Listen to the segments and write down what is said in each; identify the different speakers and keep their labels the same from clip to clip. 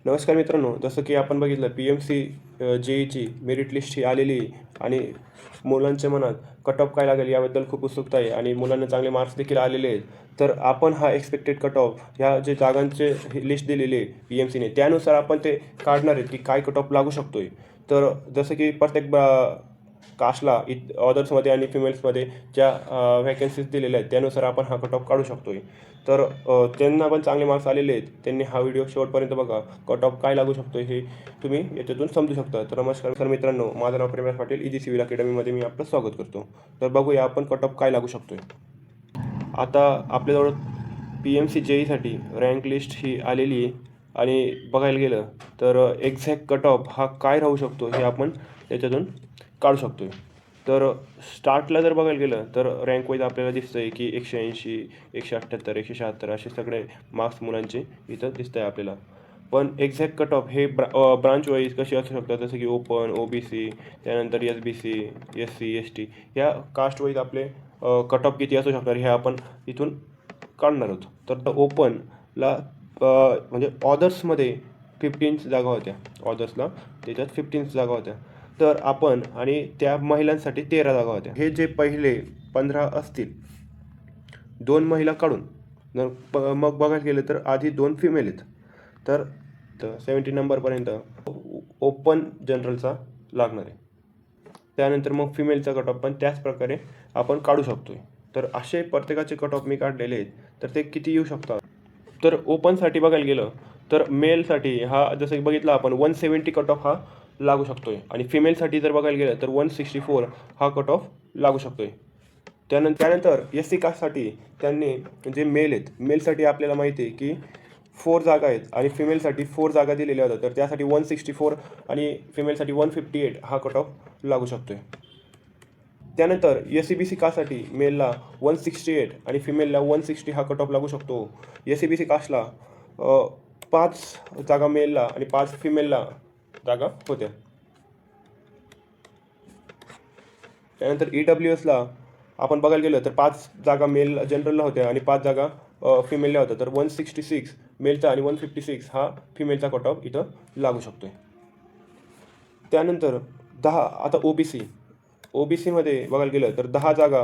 Speaker 1: नमस्कार मित्रांनो, जसं की आपण बघितलं PMC JEEची मेरिट लिस्ट ही आलेली आहे आणि मुलांच्या मनात कट ऑफ काय लागेल याबद्दल खूप उत्सुकता आहे आणि मुलांना चांगले मार्क्स देखील आलेले आहेत. तर आपण हा एक्सपेक्टेड कट ऑफ ह्या जे जागांचे लिस्ट दिलेली आहे PMCने, त्यानुसार आपण ते काढणार आहेत की काय कट ऑफ लागू शकतोय. तर जसं की प्रत्येक कास्टला ऑदर्समध्ये आणि फिमेल्समध्ये ज्या व्हॅकन्सीज दिलेल्या आहेत त्यानुसार आपण हा कट ऑफ काढू शकतोय. तर त्यांना पण चांगले मार्क्स आलेले आहेत, त्यांनी हा व्हिडिओ शेवटपर्यंत बघा. कट ऑफ काय लागू शकतो हे तुम्ही याच्यातून समजू शकता. तर नमस्कार मित्रांनो, माझं नाव प्रेमराज पाटील, इजी सिव्हिल अकॅडमीमध्ये मी आपलं स्वागत करतो. तर बघूया आपण कट ऑफ काय लागू शकतोय. आता आपल्याजवळ PMC JEEसाठी रँक लिस्ट ही आलेली आहे आणि बघायला गेलं तर एक्झॅक्ट कट ऑफ हा काय राहू शकतो हे आपण याच्यातून काढू शकतोय. तर स्टार्टला जर बघायला गेलं तर रँक वाईज आपल्याला दिसतं आहे की 180, 178, 176 असे सगळे मार्क्स मुलांचे इथं दिसत आहे आपल्याला. पण एक्झॅक्ट कट ऑफ हे ब्रांच वाईज कसे असू शकतात, जसं की ओपन, OBC, त्यानंतर SBC, SC, ST ह्या कास्ट वाईज आपले कट ऑफ किती असू शकणार हे आपण इथून काढणार आहोत. तर ओपनला म्हणजे ऑदर्समध्ये 15 जागा होत्या, ऑदर्सला त्याच्यात 15 जागा होत्या. तर आपण आणि त्या महिलांसाठी 13 जागा होत्या. हे जे पहिले 15 असतील, 2 महिला काढून मग बघायला गेलं तर आधी 2 फिमेल आहेत. तर 70 नंबरपर्यंत ओपन जनरलचा लागणार आहे. त्यानंतर मग फिमेलचा कट ऑफ पण त्याच प्रकारे आपण काढू शकतो. तर असे प्रत्येकाचे कट ऑफ मी काढलेले आहेत. तर ते किती येऊ शकतात. तर ओपनसाठी बघायला गेलं तर मेलसाठी हा जसं बघितलं आपण 170 कट ऑफ हा लागू शकतो आहे आणि फिमेलसाठी जर बघायला गेलं तर 164 हा कट ऑफ लागू शकतो आहे. त्यानंतर SC कास्टसाठी त्यांनी जे मेल आहेत, मेलसाठी आपल्याला माहिती आहे की 4 जागा आहेत आणि फिमेलसाठी 4 जागा दिलेल्या होत्या. तर त्यासाठी 164 आणि फिमेलसाठी 158 हा कट ऑफ लागू शकतो आहे. त्यानंतर SCBC कास्टसाठी मेलला 168 आणि फिमेलला 160 हा कट ऑफ लागू शकतो. SCBC कास्टला 5 जागा मेलला आणि 5 फिमेलला जागा होत्या. त्यानंतर EWSला आपण बघायला गेलं तर 5 जागा मेल जनरलला होत्या आणि 5 जागा फिमेलला होत्या. तर 166 मेलचा आणि 156 हा फिमेलचा कट ऑफ इथं लागू शकतो आहे. त्यानंतर 10 आता OBCमध्ये बघायला गेलं तर 10 जागा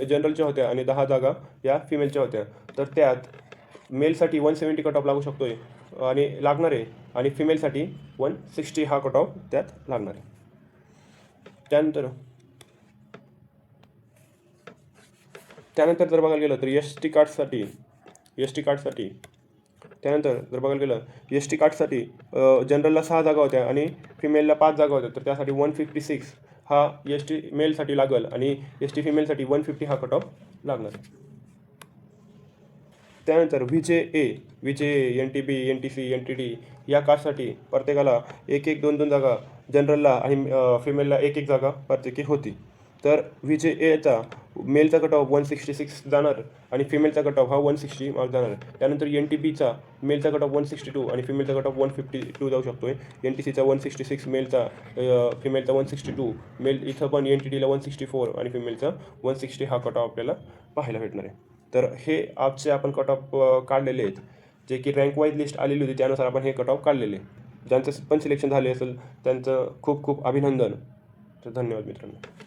Speaker 1: जनरलच्या होत्या आणि 10 जागा या फिमेलच्या होत्या. तर त्यात मेलसाठी 170 कट ऑफ लागू शकतो आहे आणि लागणार आहे आणि फिमेलसाठी 160 हा कट ऑफ त्यात लागणार आहे. त्यानंतर जर बघायला गेलं तर ST कार्डसाठी त्यानंतर जर बघायला गेलं ST कार्डसाठी जनरलला 6 जागा होत्या आणि फिमेलला 5 जागा होत्या. तर त्यासाठी 156 हा ST मेलसाठी लागेल आणि ST फिमेलसाठी 150 हा कट ऑफ लागणार आहे. त्यानंतर VJA, NTB, NTC, NTD या कास्टसाठी प्रत्येकाला 1-1, 2-2 जागा जनरलला आणि फिमेलला 1-1 जागा प्रत्येकी होती. तर VJAचा मेलचा कट ऑफ 166 जाणार आणि फिमेलचा कट ऑफ हा 160 मार्क जाणार. त्यानंतर NTBचा मेलचा कट ऑफ 162 आणि फिमेलचा कट ऑफ 152 जाऊ शकतो आहे. NTCचा 166 मेलचा, फिमेलचा 162 मेल, इथं पण NTDला 164 आणि फिमेलचा 160 हा कट ऑफ आपल्याला पाहायला भेटणार आहे. तर हे आजचे आपण कट ऑफ काढलेले आहेत, जे की रँक वाईज लिस्ट आलेली होती त्यानुसार आपण हे कट ऑफ काढलेले. ज्यांचं पण सिलेक्शन झाले असेल त्यांचं खूप खूप अभिनंदन. तर धन्यवाद मित्रांनो.